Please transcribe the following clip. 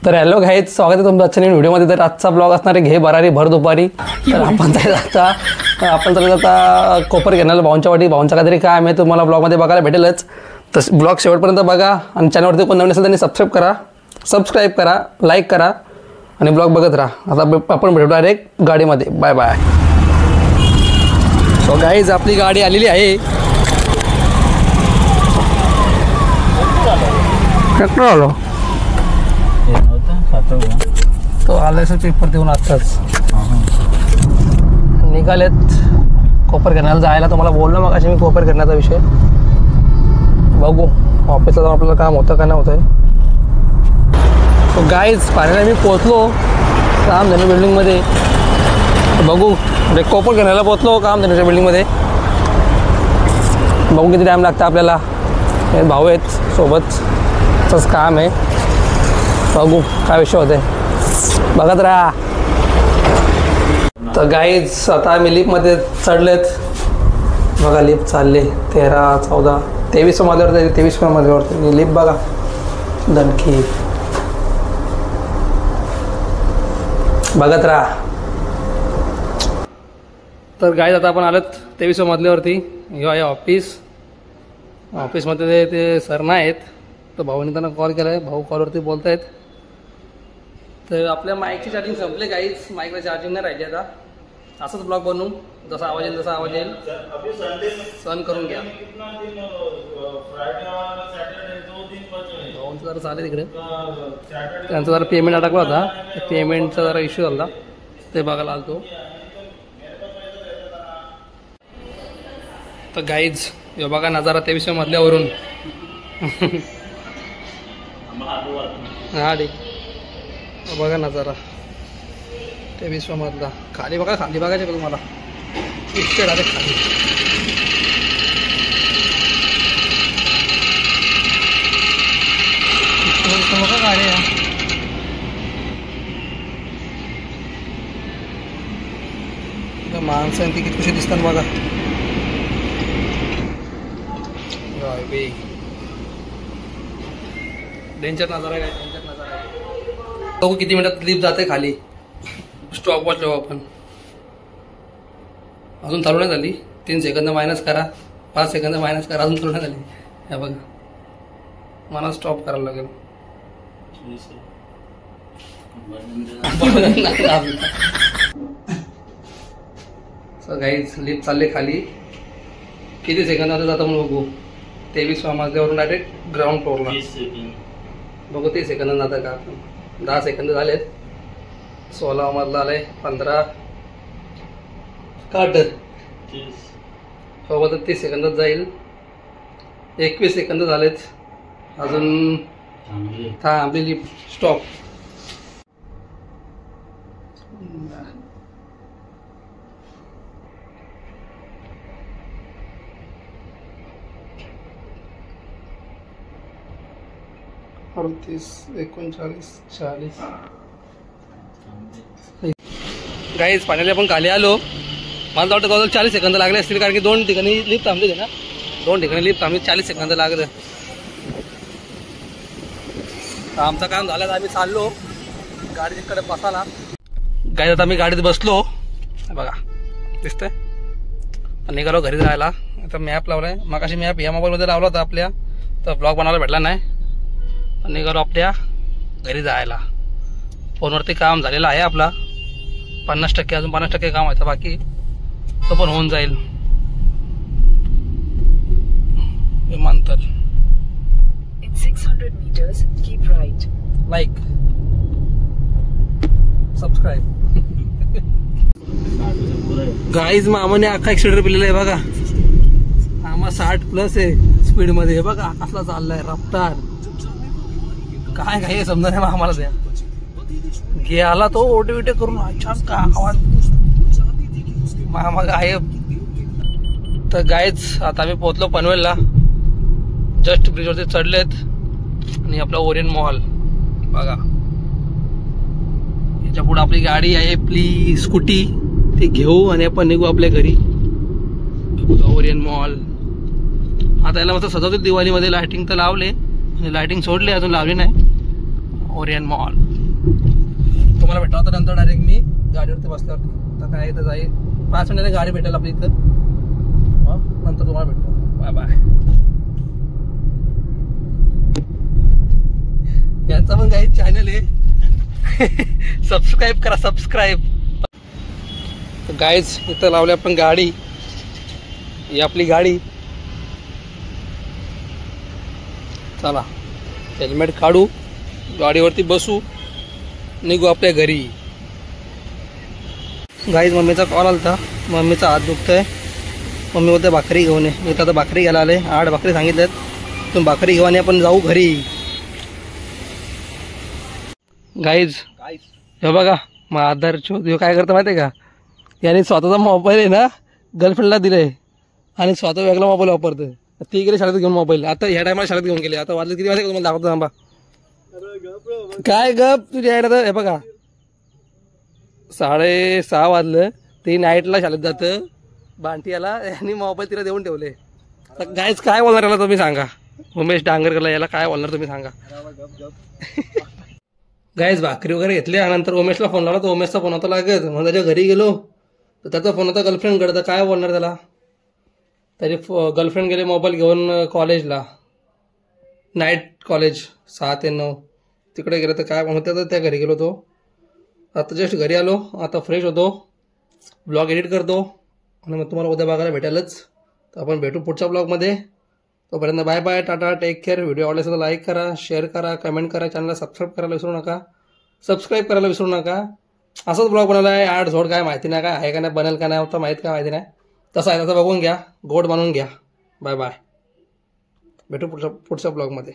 तर hello guys, स्वागत आहे तुमचं आजच्या नवीन व्हिडिओमध्ये. तर आजचा ब्लॉग असणार आहे घे भरारी भर दुपारी. तर आपण चालत आता कोपर घेण्याला भाऊंच्या वाटी. भाऊंचा काहीतरी काय आहे तुम्हाला ब्लॉगमध्ये बघायला भेटेलच. तर ब्लॉग शेवटपर्यंत बघा आणि चॅनलवरती कोण नवीन असेल त्यांनी सबस्क्राईब करा, लाईक करा आणि ब्लॉग बघत राहा. आता आपण भेटू डायरेक्ट गाडीमध्ये. Bye bye. सो गाईज आपली गाडी आलेली आहे. ट्रॅक्टर आलो तो आलाय सर पेपर देऊन आत्ताच निघालेत कोपर करण्याला जायला. तुम्हाला बोललो मग अशी मी कोपर करण्याचा विषय. बघू ऑफिसला जाऊन आपल्याला काम होतं का नाही होतं. सो गाईज फायनली मी पोचलो कामधेनू बिल्डिंगमध्ये. बघू म्हणजे कोपर करण्याला पोचलो कामधेनूच्या बिल्डिंगमध्ये. बघू किती टाईम लागतं आपल्याला. भाऊ आहेत सोबतच काम आहे. बघू काय विषय होते बघत राहा. तर गाईज आता आम्ही लिफ्टमध्ये चढलेत. बघा लिफ्ट चालले 13, 14, 23 मजल्यावरती. 23 मजल्यावरती लिफ्ट बघा दणकी. बघत राहा. तर गाईज आता आपण आलोत 23 मजल्यावरती. हे आहे ऑफिसमध्ये ते सर नाही आहेत. तर भाऊने त्यांना कॉल केला आहे. भाऊ कॉलवरती बोलत आहेत. तर आपल्या माईकची चार्जिंग संपले गाईज. माईकला चार्जिंग नाही राहिली. आता असंच ब्लॉग बनवू. जसा आवाज येईल सहन करून घ्या. भाऊंचं जरा चालेल तिकडे. त्यांचा जरा पेमेंट अडकला होता. पेमेंटचा जरा इश्यू झाला ते बघायला आलतो. तर गाईज हे बघा नजारा 23 मजल्यावरून. हा ठीक बघा नजारा 23 मजला. खाली बघा, खाली बघायचे का तुम्हाला इतके डायरेक्ट खाली. बघा गाडी माणसं ती किती कशी दिसतात बघा. डेंजर नजारा आहे. डेंजर नजारा आहे. बघू किती मिनिटात लिफ्ट जाते खाली. स्टॉप वॉच लावू आपण. अजून चालू नाही झाली. 3 सेकंद मायनस करा, 5 सेकंद मायनस करा. अजून चालू नाही झाली. हे बघा मला स्टॉप करायला लागेल. सो गाईज लिफ्ट चालले खाली. किती सेकंदात जातं म्हणून बघू. 23 मजल्यावरून डायरेक्ट ग्राउंड फ्लोअरला. बघू 30 सेकंद जातं का. 10 सेकंद झालेत. 16 मजला आलाय. 15 काट सोबत 30 सेकंदात जाईल. 21 सेकंद झालेत. अजून थांबली लिफ्ट. स्टॉप. 38, 39, 40. गाईज फायनली आपण खाली आलो. मला वाटतं जवळ 40 सेकंद लागले असतील. कारण की 2 ठिकाणी लिफ्ट थांबली ना. 2 ठिकाणी लिफ्ट थांबली. 40 सेकंद लागले. आमचं काम झालं तर आम्ही चाललो गाडीकडे बसायला. गाईज आता मी गाडीत बसलो. बघा दिसतंय. निघालो घरी जायला. आता मॅप लावलाय. मग अशी मॅप या मोबाईलमध्ये लावला होता आपल्या. तर ब्लॉग बनवायला भेटला नाही. निघालो आपल्या घरी जायला. फोनवरती काम झालेलं आहे आपला 50%. अजून 50% काम आहे. बाकी तो पण होऊन जाईल. विमानतळ. In 600 meters, keep right. Like subscribe. Guys मामाने अख्खा एक्सिलेटर पिलेला आहे बघा. मामा 60+ आहे स्पीड मध्ये. हे बघा कसला चाललाय रफ्तार. काय काय समजा नाही आम्हाला. द्या गेला तो ओटे विटे करून. अचानक का आवाज मामा गायब. तर गाईज आता आम्ही पोहोचलो पनवेलला. जस्ट ब्रिजवरती चढलेत. आणि आपला ओरियन मॉल बघा. याच्या पुढे आपली गाडी आहे आपली स्कूटी. ती घेऊ आणि आपण निघू आपल्या घरी. Orion mall. आता याला मस्त सजवतील दिवाळीमध्ये. लायटिंग तर लावले आणि लायटिंग सोडले, अजून लावली नाही. Orion mall. तुम्हाला भेटला होता नंतर डायरेक्ट मी गाडीवरती बसल्यावरती. आता काय इथं जाईल 5 मिनिटांनी गाडी भेटेल आपली इथं. नंतर तुम्हाला भेटतो. Bye bye. यांचा पण काही चॅनल आहे सबस्क्राईब करा सबस्क्राईब. गाईज इथं लावली आपण गाडी. ही आपली गाडी. चला हेल्मेट काढू गाडीवरती बसू निघू आपल्या घरी. गाईज मम्मीचा कॉल आला होता. मम्मीचा हात दुखतोय. मम्मी बोलते भाकरी घेऊन ये. मी तर आता भाकरी घ्यायला आले. 8 भाकरी सांगितल्यात. तुम्ही भाकरी घेऊन ये आपण जाऊ घरी. गाईज हे बघा मग आधार शोध काय करतं माहिती आहे का. याने स्वतःचा मोबाईल आहे ना गर्लफ्रेंडला दिले आणि स्वतः वेगळा मोबाईल वापरतं. ती गेली शाळेत घेऊन मोबाईल. आता ह्या टायमाला शाळेत घेऊन गेले. आता वाजले किती वाजता तुम्हाला दाखवतो थांबा. काय गप तुझ्या यायला तर हे बघा 6:30 वाजलं. ते नाईटला शाळेत जातं बांटी याला आणि मोबाईल तिला देऊन ठेवले. गाईज काय बोलणार याला तुम्ही सांगा. उमेश डांगरकरला याला काय बोलणार तुम्ही सांगा. गाईज भाकरी वगैरे घेतली नंतर उमेशला फोन लावला तर उमेशचा फोन होता लागत. मग त्याच्या घरी गेलो तर त्याचा फोन होता गर्लफ्रेंडकडे. तर काय बोलणार त्याला. त्याची गर्लफ्रेंड गेले मोबाईल घेऊन कॉलेजला. नाईट कॉलेज 6 ते 9 तिकडे गेलं तर काय म्हणते तर त्या घरी गेलो तो. आता जस्ट घरी आलो. आता फ्रेश होतो ब्लॉग एडिट करतो आणि मग तुम्हाला उद्या बघायला भेटायलाच. तर आपण भेटू पुढच्या ब्लॉगमध्ये. तोपर्यंत bye bye tata take care. Video आवडला असेल तर लाईक करा शेअर करा कमेंट करा. चॅनलला सबस्क्राईब करायला विसरू नका. सबस्क्राईब करायला विसरू नका. असाच ब्लॉग बनवला आहे. 8 झोड काय माहिती नाही काय आहे का नाही बनेल का नाही होता माहीत का माहिती नाही. तसं आहे तसं बघून घ्या गोड बनवून घ्या. बाय बाय भेटू पुढच्या ब्लॉगमध्ये.